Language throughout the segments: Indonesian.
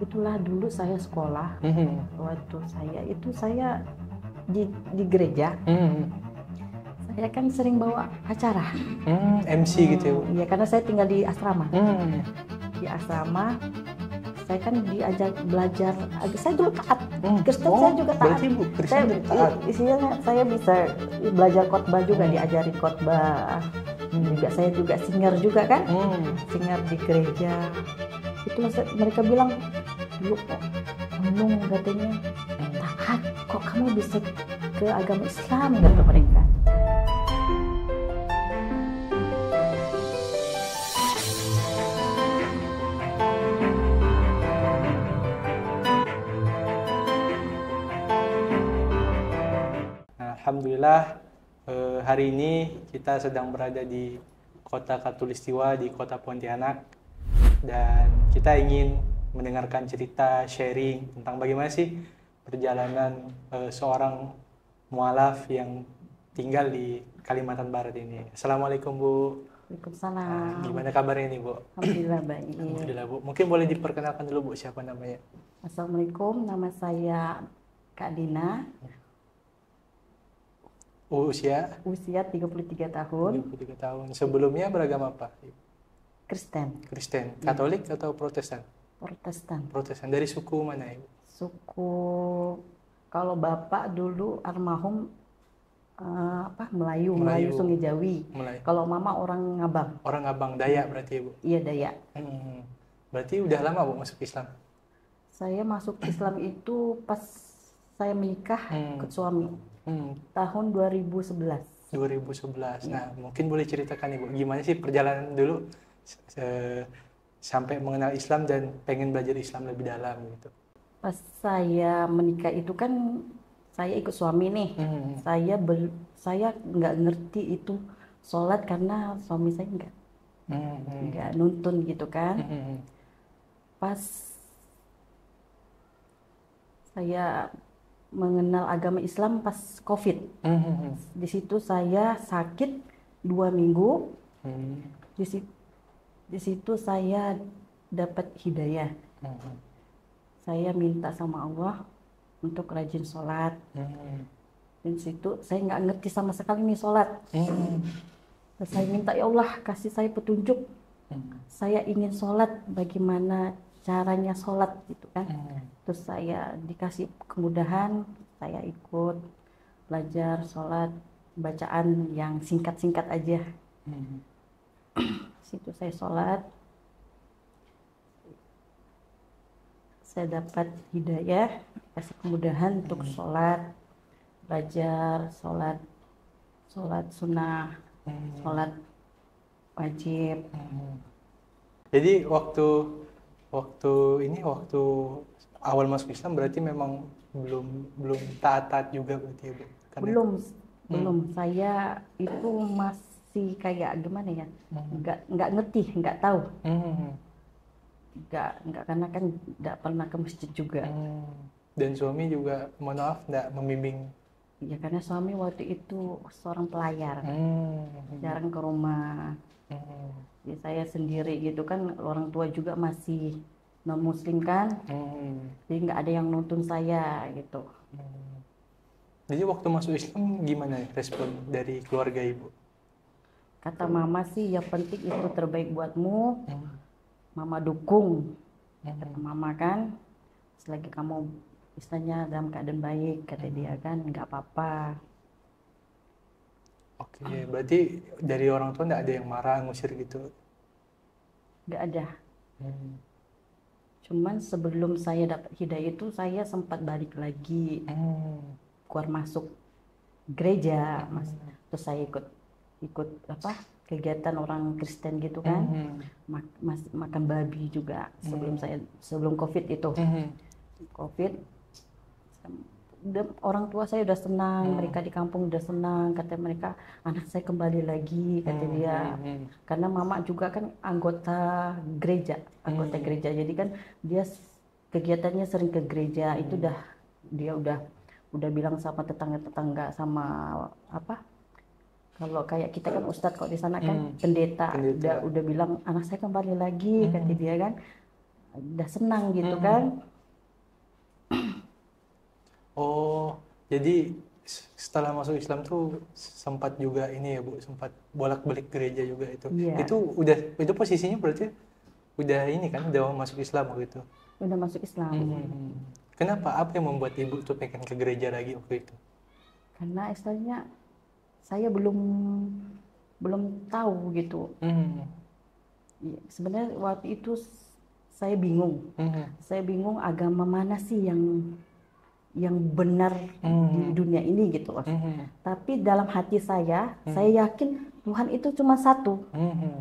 itulah dulu saya sekolah. Waktu saya di gereja. Saya kan sering bawa acara. MC gitu ya Bu? Iya, karena saya tinggal di asrama. Di asrama, saya kan diajak belajar. Saya dulu taat. Kristen saya juga taat. Berarti Bu Kristen juga taat. Isinya saya bisa belajar khotbah juga, diajari khotbah. Juga saya juga singer juga kan. Singer di gereja. Itulah mereka bilang dulu kok Nung katanya taat, kok kamu bisa ke agama Islam, kata mereka. Alhamdulillah hari ini kita sedang berada di Kota Khatulistiwa di Kota Pontianak, dan kita ingin mendengarkan cerita sharing tentang bagaimana sih perjalanan seorang mualaf yang tinggal di Kalimantan Barat ini. Assalamualaikum Bu. Waalaikumsalam. Gimana kabarnya nih Bu? Alhamdulillah baik. Alhamdulillah Bu. Mungkin boleh diperkenalkan dulu Bu, siapa namanya? Assalamualaikum, nama saya Kak Dina. Usia 33 tahun. 23 tahun. Sebelumnya beragama apa? Kristen. Kristen, Katolik atau Protestan? Protestan. Protestan. Dari suku mana Ibu? Suku, kalau bapak dulu almarhum Melayu Sungai Jawi. Melayu. Kalau mama orang Ngabang. Orang Abang, Dayak berarti Ibu? Iya, Dayak. Berarti udah lama Bu masuk Islam? Saya masuk Islam itu pas saya menikah ke suami. Tahun 2011. 2011. Nah, mungkin boleh ceritakan Ibu, gimana sih perjalanan dulu sampai mengenal Islam dan pengen belajar Islam lebih dalam gitu? Pas saya menikah itu kan saya ikut suami nih. Saya nggak ngerti itu sholat karena suami saya nggak nuntun gitu kan. Pas saya mengenal agama Islam pas COVID. Di situ saya sakit 2 minggu. Di situ saya dapat hidayah. Saya minta sama Allah untuk rajin sholat. Di situ saya nggak ngerti sama sekali nih sholat. Terus saya minta, ya Allah kasih saya petunjuk. Saya ingin sholat, bagaimana caranya sholat gitu kan. Terus saya dikasih kemudahan, saya ikut belajar sholat, bacaan yang singkat-singkat aja. Situ saya sholat, saya dapat hidayah, kasih kemudahan untuk sholat, belajar sholat sunnah, sholat wajib. Jadi waktu awal masuk Islam berarti memang belum taat juga berarti ya Bu? Belum. Saya itu masih kayak gimana ya? Nggak ngerti, nggak tahu. Nggak karena kan nggak pernah ke masjid juga. Dan suami juga, mohon maaf, nggak membimbing? Ya karena suami waktu itu seorang pelayar, jarang ke rumah. Ya, saya sendiri gitu kan, orang tua juga masih non-muslim kan, jadi nggak ada yang nuntun saya gitu. Jadi waktu masuk Islam gimana respon dari keluarga Ibu? Kata mama sih, yang penting itu terbaik buatmu, mama dukung. Kata mama kan, selagi kamu istilahnya dalam keadaan baik, kata dia kan, nggak apa-apa. Oke, berarti dari orang tua nggak ada yang marah, ngusir gitu? Nggak ada. Cuman sebelum saya dapat hidayah itu, saya sempat balik lagi, keluar masuk gereja, terus saya ikut kegiatan orang Kristen gitu kan, makan babi juga sebelum COVID itu. COVID, orang tua saya udah senang, mereka di kampung udah senang, kata mereka anak saya kembali lagi, kata dia. Karena mama juga kan anggota gereja, jadi kan dia kegiatannya sering ke gereja. Itu dia udah bilang sama tetangga sama kalau kayak kita kan ustadz, kok di sana kan pendeta. Udah bilang anak saya kembali lagi, kata dia kan. udah senang gitu kan. Oh, jadi setelah masuk Islam tuh sempat juga ini ya Bu, sempat bolak-balik gereja juga itu. Iya, Itu posisinya berarti udah ini kan, udah masuk Islam gitu. udah masuk Islam. Kenapa? Apa yang membuat Ibu tuh pengen ke gereja lagi waktu itu? Karena istilahnya saya belum tahu gitu. Ya, sebenarnya waktu itu saya bingung. Saya bingung agama mana sih yang benar di dunia ini gitu loh. Tapi dalam hati saya yakin Tuhan itu cuma satu.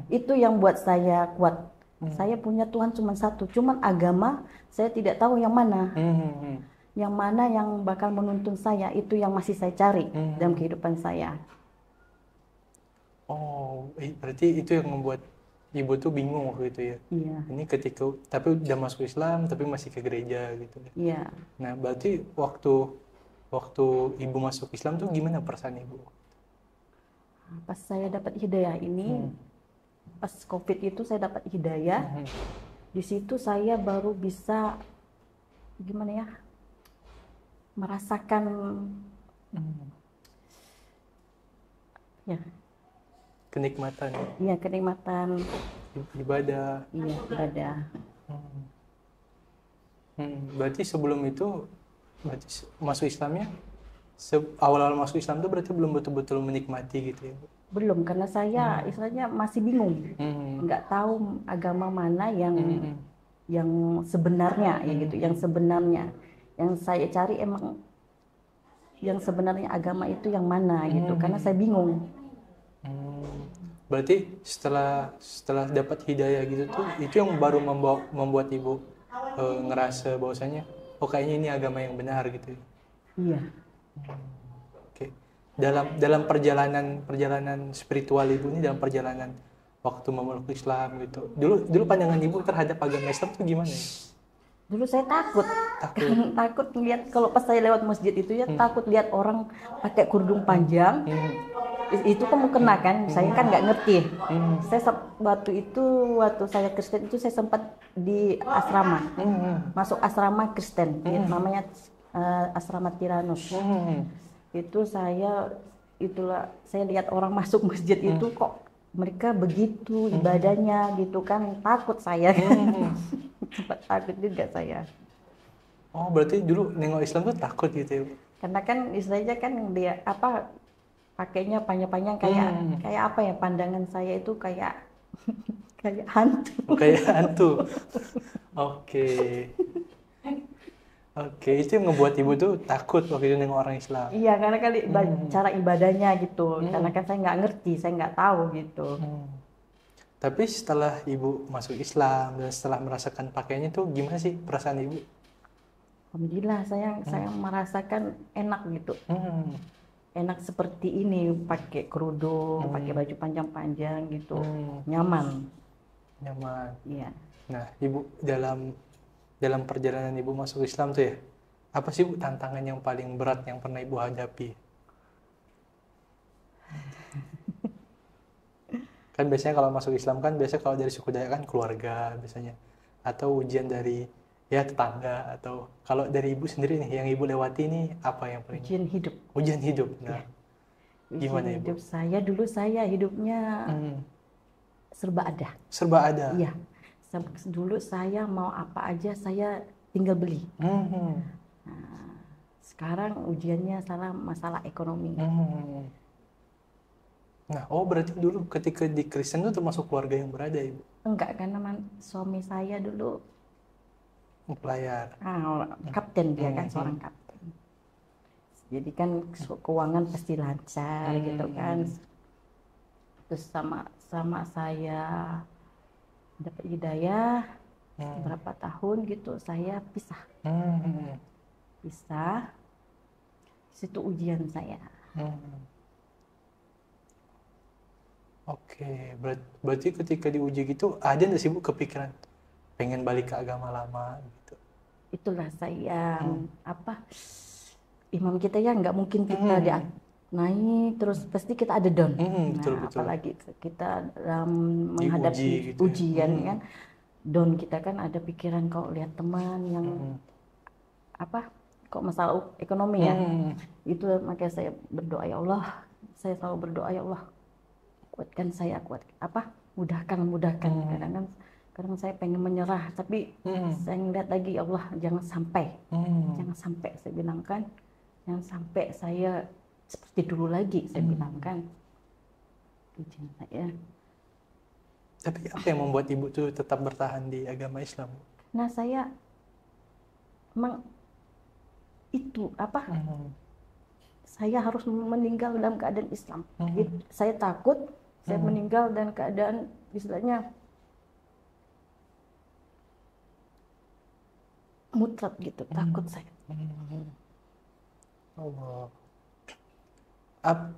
Itu yang buat saya kuat. Saya punya Tuhan cuma satu. Cuman agama saya tidak tahu yang mana. Yang mana yang bakal menuntun saya, itu yang masih saya cari dalam kehidupan saya. Oh, berarti itu yang membuat Ibu tuh bingung waktu itu ya. Iya. Ini ketika tapi udah masuk Islam tapi masih ke gereja gitu. Iya. Nah, berarti waktu Ibu masuk Islam tuh gimana perasaan Ibu? Pas saya dapat hidayah ini, pas COVID itu saya dapat hidayah. Di situ saya baru bisa gimana ya? Merasakan ya, Kenikmatan iya, kenikmatan ibadah. iya, ibadah. Berarti sebelum itu masuk Islamnya awal-awal masuk Islam tuh berarti belum betul-betul menikmati gitu ya Bu? Belum, karena saya istilahnya masih bingung, nggak tahu agama mana yang sebenarnya ya gitu, yang sebenarnya yang saya cari emang yang sebenarnya agama itu yang mana gitu, karena saya bingung. Berarti setelah dapat hidayah gitu tuh itu yang baru membuat Ibu ngerasa bahwasanya oh kayaknya ini agama yang benar gitu. Iya. Oke. Dalam perjalanan spiritual Ibu ini, dalam perjalanan waktu memeluk Islam gitu. Dulu pandangan Ibu terhadap agama Islam tuh gimana ya? Dulu saya takut takut lihat kalau pas saya lewat masjid itu ya, takut lihat orang pakai kerudung panjang. Itu kan mukena kan, saya kan nggak ngerti. Saya waktu saya Kristen itu saya sempat di asrama, masuk asrama Kristen, namanya asrama Tiranus. Itu saya lihat orang masuk masjid itu kok mereka begitu ibadahnya gitu kan, takut saya. Sempat takut juga saya. Oh, berarti dulu nengok Islam tuh takut gitu ya Bu? Karena kan istilahnya kan dia pakainya panjang-panjang kayak apa ya, pandangan saya itu kayak kayak hantu. Kayak hantu. Oke. Oke, itu yang ngebuat Ibu tuh takut waktu itu nengok orang Islam. Iya, karena kali cara ibadahnya gitu. Karena kan saya nggak ngerti, saya nggak tahu gitu. Tapi setelah Ibu masuk Islam dan setelah merasakan pakaiannya tuh gimana sih perasaan Ibu? Alhamdulillah saya merasakan enak gitu. Enak seperti ini, pakai kerudung, pakai baju panjang-panjang gitu. Nyaman. Iya. Nah, Ibu dalam perjalanan Ibu masuk Islam tuh ya, apa sih Bu tantangan yang paling berat yang pernah Ibu hadapi? Kan biasanya kalau masuk Islam kan kalau dari suku Dayak kan keluarga biasanya, atau ujian dari ya tetangga, atau kalau dari Ibu sendiri nih yang Ibu lewati ini apa yang paling ujian hidup. Nah, gimana ujian Ibu? Dulu saya hidupnya serba ada. Iya. Dulu saya mau apa aja saya tinggal beli. Nah, sekarang ujiannya masalah ekonomi. Nah, berarti dulu ketika di Kristen itu termasuk keluarga yang berada Ibu? Enggak, karena suami saya dulu pelayar. Kapten, dia kan seorang kapten. Jadi kan keuangan pasti lancar gitu kan. Terus sama saya dapat hidayah berapa tahun gitu, saya pisah. Situ ujian saya. Oke, berarti ketika diuji gitu ada nggak sih Bu kepikiran pengen balik ke agama lama gitu? Itulah saya imam kita ya, nggak mungkin kita naik terus pasti kita ada down. Betul. Apalagi kita dalam menghadapi gitu ujian kan, down kita kan ada pikiran kalau lihat teman yang apa kok masalah ekonomi ya. Itu makanya saya berdoa, ya Allah, saya selalu berdoa, ya Allah kuatkan saya, mudahkan. Kadang saya pengen menyerah, tapi saya ngeliat lagi, ya Allah jangan sampai saya bilang kan, jangan sampai saya seperti dulu lagi, saya bilang kan. Izin saya. Tapi apa yang membuat ibu tuh tetap bertahan di agama Islam? Nah saya emang itu saya harus meninggal dalam keadaan Islam. Saya takut saya meninggal dan keadaan istilahnya mutlak gitu, takut saya. Allah.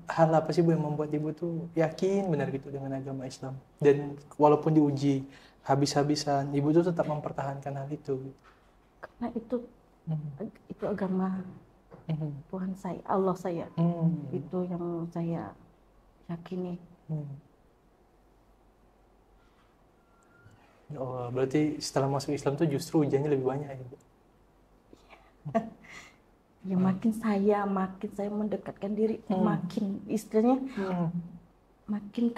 Hal apa sih Bu yang membuat ibu tuh yakin benar gitu dengan agama Islam, dan walaupun diuji habis-habisan ibu tuh tetap mempertahankan hal itu? Karena itu agama Tuhan saya, Allah saya, itu yang saya yakini. Oh, berarti setelah masuk Islam tuh justru ujiannya lebih banyak ya Bu? Ya makin saya mendekatkan diri, makin istilahnya makin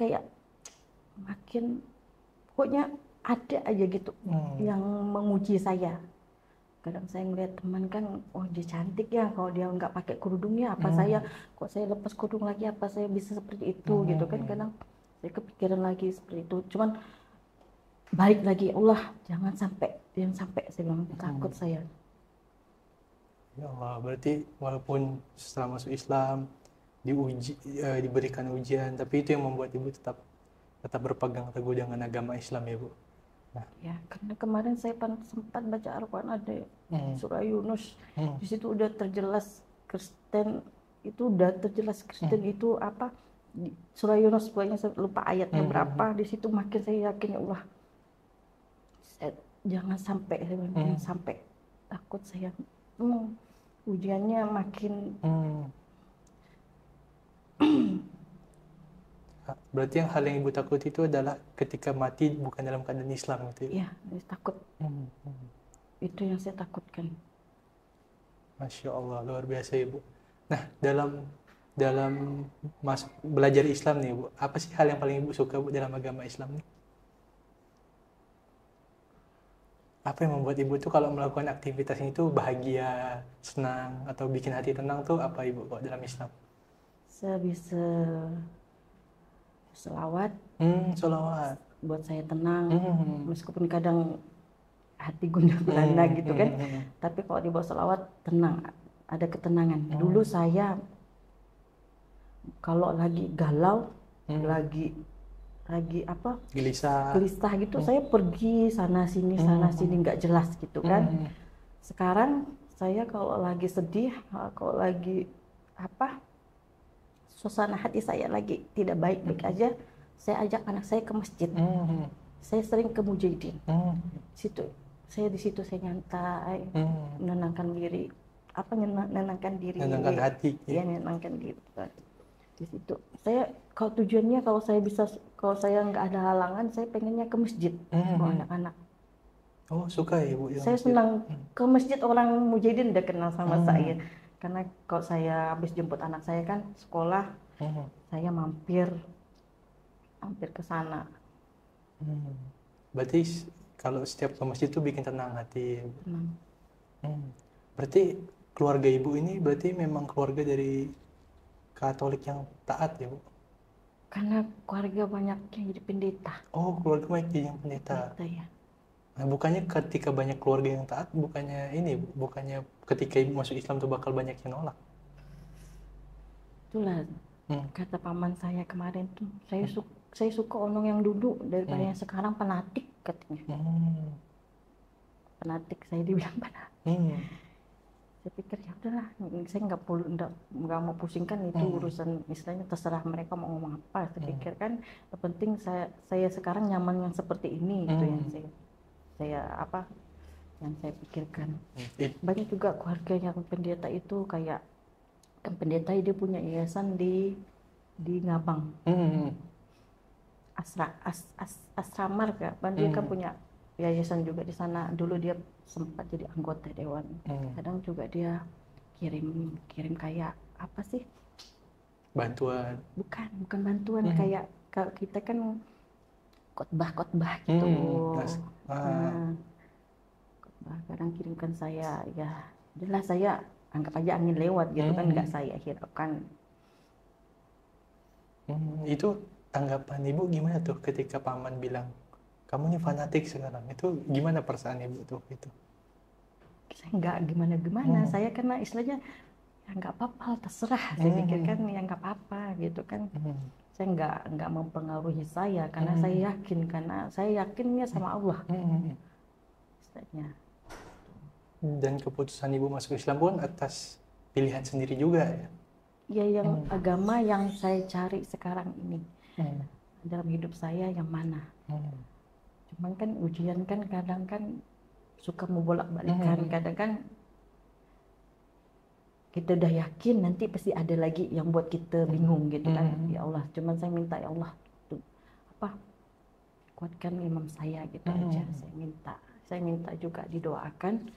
pokoknya ada aja gitu yang menguji saya. Kadang saya ngeliat teman kan, oh dia cantik ya, kalau dia nggak pakai kerudungnya apa kok saya lepas kerudung lagi, apa saya bisa seperti itu gitu kan. Kadang saya kepikiran lagi seperti itu, cuman balik lagi, Allah jangan sampai saya bilang, takut saya. Ya Allah, berarti walaupun setelah masuk Islam diberikan ujian, tapi itu yang membuat ibu tetap berpegang teguh dengan agama Islam ya Bu? Nah. Ya, karena kemarin saya sempat baca Al-Quran, ada surah Yunus, di situ udah terjelas Kristen itu apa, surah Yunus, pokoknya saya lupa ayatnya berapa, di situ makin saya yakin, ya Allah jangan sampai takut saya. Ujiannya makin berarti hal yang ibu takut itu adalah ketika mati bukan dalam keadaan Islam gitu ya? Iya, takut. Itu yang saya takutkan. Masya Allah, luar biasa ibu. Nah, dalam belajar Islam nih Bu, apa sih hal yang paling ibu suka Bu dalam agama Islam nih? Apa yang membuat ibu tuh kalau melakukan aktivitasnya itu bahagia, senang, atau bikin hati tenang tuh apa ibu kok dalam Islam? Saya bisa selawat. Selawat. Buat saya tenang, meskipun kadang hati gundah gulana gitu kan. Tapi kalau dibawa selawat tenang, ada ketenangan. Dulu saya kalau lagi galau, lagi gelisah gitu, saya pergi sana sini nggak jelas gitu kan. Sekarang saya kalau lagi sedih, kalau lagi suasana hati saya lagi tidak baik-baik aja, saya ajak anak saya ke masjid. Saya sering ke Mujahidin. Di situ saya nyantai, menenangkan diri, menenangkan hati, ya menenangkan diri. Di situ saya, kalau tujuannya, kalau saya nggak ada halangan, saya pengennya ke masjid bawa anak-anak. Oh, suka ya Bu? Saya senang ke masjid, orang Mujahidin udah kenal sama saya, karena kalau saya habis jemput anak saya kan sekolah, saya mampir ke sana. Berarti kalau setiap ke masjid itu bikin tenang hati. Berarti keluarga ibu ini berarti memang keluarga dari Katolik yang taat ya Bu? Karena keluarga banyak yang jadi pendeta. Oh, keluarga banyak yang pendeta. Ya. Nah, bukannya ketika banyak keluarga yang taat, bukannya ketika ibu masuk Islam tuh bakal banyak yang nolak? Itulah kata paman saya kemarin tuh, saya suka orang yang dulu daripada yang sekarang, fanatik katanya. Fanatik, saya dibilang fanatik. Saya pikir ya udahlah, saya nggak mau pusingkan itu urusan, istilahnya terserah mereka mau ngomong apa. Saya pikir kan yang penting saya sekarang nyaman yang seperti ini, itu yang yang saya pikirkan. Banyak juga keluarga yang pendeta itu, kayak kan pendeta dia punya yayasan di Ngabang. Asramar kan, dia kan punya yayasan juga di sana. Dulu dia sempat jadi anggota dewan. Kadang juga dia kirim kayak apa sih? Bantuan. Bukan bantuan, kayak kalau kita kan khotbah gitu. Nah, khotbah kadang kirimkan saya, ya jelas saya anggap aja angin lewat gitu kan, nggak saya hiraukan. Itu tanggapan ibu gimana tuh ketika paman bilang kamu ini fanatik sekarang? Itu gimana perasaan ibu tuh itu? Saya nggak gimana-gimana, saya karena istilahnya ya nggak apa-apa, terserah. Saya pikirkan ya nggak apa-apa gitu kan. Saya nggak mempengaruhi saya karena saya yakinnya sama Allah. Istilahnya. Dan keputusan ibu masuk Islam pun atas pilihan sendiri juga ya? Ya yang agama yang saya cari sekarang ini dalam hidup saya yang mana. Cuman kan ujian kan kadang kan suka membolak-balikan, kadang kan kita udah yakin nanti pasti ada lagi yang buat kita bingung gitu kan. Ya Allah, cuman saya minta ya Allah tuh kuatkan imam saya gitu aja. Saya minta juga didoakan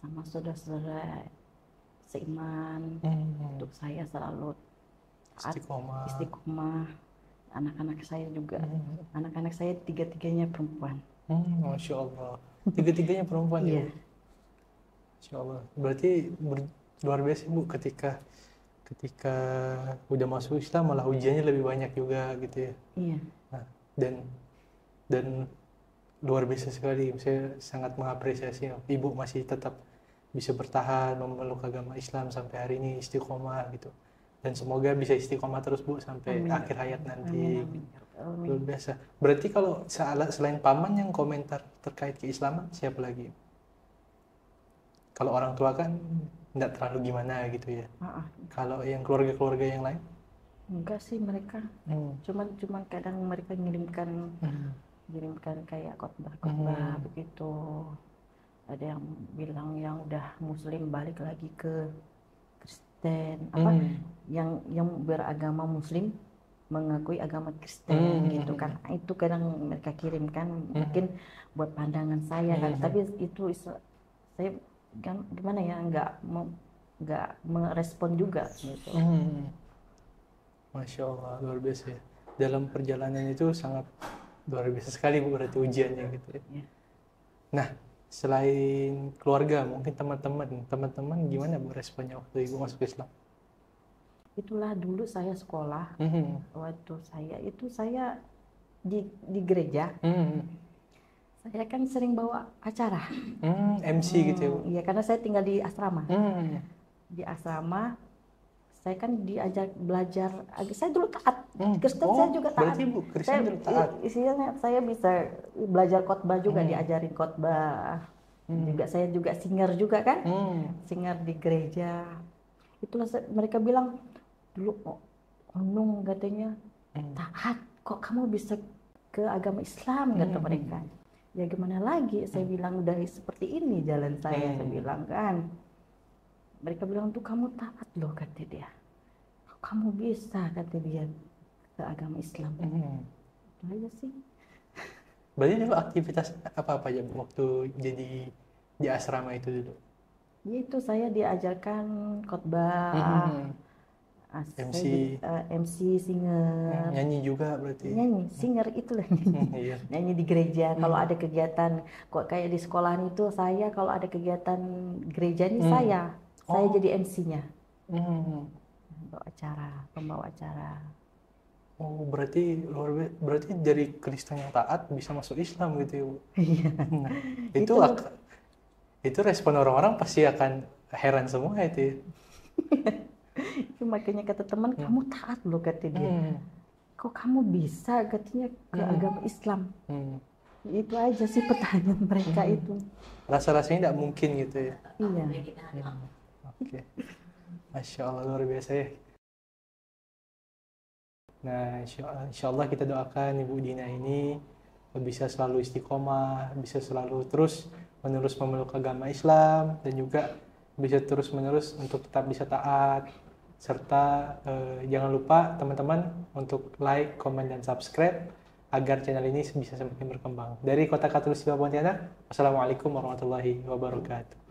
sama saudara-saudara seiman untuk saya selalu istiqomah. Anak-anak saya juga, anak-anak saya tiga-tiganya perempuan. Masya Allah, tiga-tiganya perempuan ya? Masya Allah, berarti luar biasa Bu, ketika udah masuk Islam malah ujiannya lebih banyak juga gitu ya? Iya. Nah, dan luar biasa sekali, saya sangat mengapresiasi Ibu masih tetap bisa bertahan memeluk agama Islam sampai hari ini, istiqomah gitu. Dan semoga bisa istiqomah terus Bu sampai akhir hayat nanti. Amin. Luar biasa. Berarti kalau selain paman yang komentar terkait keislaman, siapa lagi? Kalau orang tua kan nggak terlalu gimana gitu ya. Kalau yang keluarga-keluarga yang lain? Enggak sih mereka. Cuman kadang mereka ngirimkan kayak khotbah begitu. Ada yang bilang yang udah muslim balik lagi ke Kristen, yang beragama muslim mengakui agama Kristen gitu kan. Itu kadang mereka kirimkan mungkin buat pandangan saya kan. Tapi itu saya kan gimana ya, nggak merespon juga gitu. Masya Allah, luar biasa ya. Dalam perjalanan itu sangat luar biasa sekali Bu, berarti ujiannya gitu ya. Nah, selain keluarga, mungkin teman-teman gimana Bu responnya waktu Ibu masuk Islam? Itulah dulu saya sekolah, waktu saya di gereja. Saya kan sering bawa acara. MC gitu ya Bu? Iya, karena saya tinggal di asrama. Di asrama, saya kan diajak belajar. Saya dulu taat. Kristen saya juga taat. Berarti Bu, Kristen dulu taat? Saya bisa belajar khotbah juga, diajarin khotbah. Juga saya juga singer juga kan. Singer di gereja. Itulah mereka bilang, dulu Nung katanya, taat. Kok kamu bisa ke agama Islam, kata mereka. Ya gimana lagi, saya bilang udah seperti ini jalan saya bilang kan. Mereka bilang tuh kamu taat loh, kata dia. Kamu bisa, kata dia, ke agama Islam. Itu aja sih. Berarti dulu aktivitas apa aja waktu jadi di asrama itu dulu? Ya itu saya diajarkan khotbah, MC, singer. Nyanyi juga berarti? Nyanyi, singer itulah nyanyi. Nyanyi di gereja. Kalau ada kegiatan, kok kayak di sekolahan itu saya kalau ada kegiatan gereja ini saya jadi MC-nya. Pembawa acara. Oh, berarti dari Kristen yang taat bisa masuk Islam gitu ya Bu? Iya. Nah, itu respon orang-orang pasti akan heran semua itu ya? Itu makanya kata teman, kamu taat loh, kata dia. Kok kamu bisa, katanya, ke agama Islam? Itu aja sih pertanyaan mereka itu. Rasa-rasanya tidak mungkin gitu ya? Iya. Oke. Masya Allah, luar biasa ya. Nah, insya Allah kita doakan Ibu Dina ini bisa selalu istiqomah, bisa selalu terus menerus memeluk agama Islam, dan juga bisa terus menerus untuk tetap bisa taat. Serta jangan lupa teman-teman untuk like, komen, dan subscribe agar channel ini bisa semakin berkembang. Dari Kota Khatulistiwa Pontianak, wassalamualaikum warahmatullahi wabarakatuh.